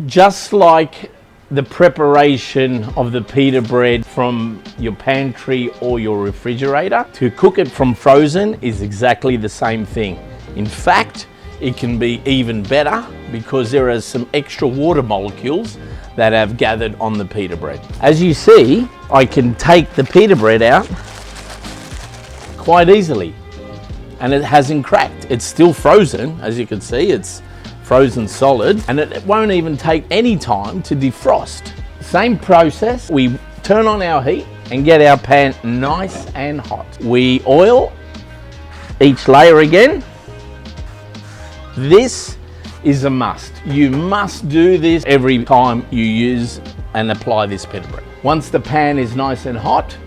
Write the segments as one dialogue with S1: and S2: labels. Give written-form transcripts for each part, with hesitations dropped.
S1: Just like the preparation of the pita bread from your pantry or your refrigerator, to cook it from frozen is exactly the same thing. In fact, it can be even better because there are some extra water molecules that have gathered on the pita bread. As you see, I can take the pita bread out quite easily and it hasn't cracked. It's still frozen, as you can see, it's frozen solid, and it won't even take any time to defrost. Same process, we turn on our heat and get our pan nice and hot. We oil each layer again. This is a must. You must do this every time you use and apply this pita bread. Once the pan is nice and hot,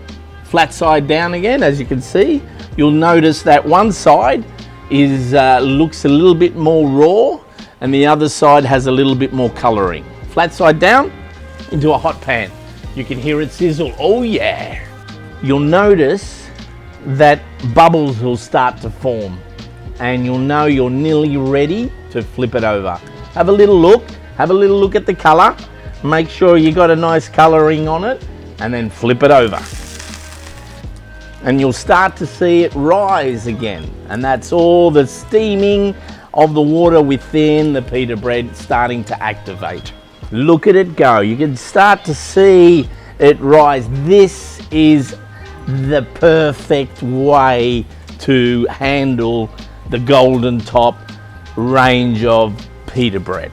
S1: flat side down again, as you can see, you'll notice that one side is looks a little bit more raw and the other side has a little bit more colouring. Flat side down into a hot pan. You can hear it sizzle, oh yeah. You'll notice that bubbles will start to form and you'll know you're nearly ready to flip it over. Have a little look at the colour, make sure you got a nice colouring on it and then flip it over. And you'll start to see it rise again, and that's all the steaming of the water within the pita bread starting to activate. Look at it go. You can start to see it rise. This is the perfect way to handle the golden top range of pita bread.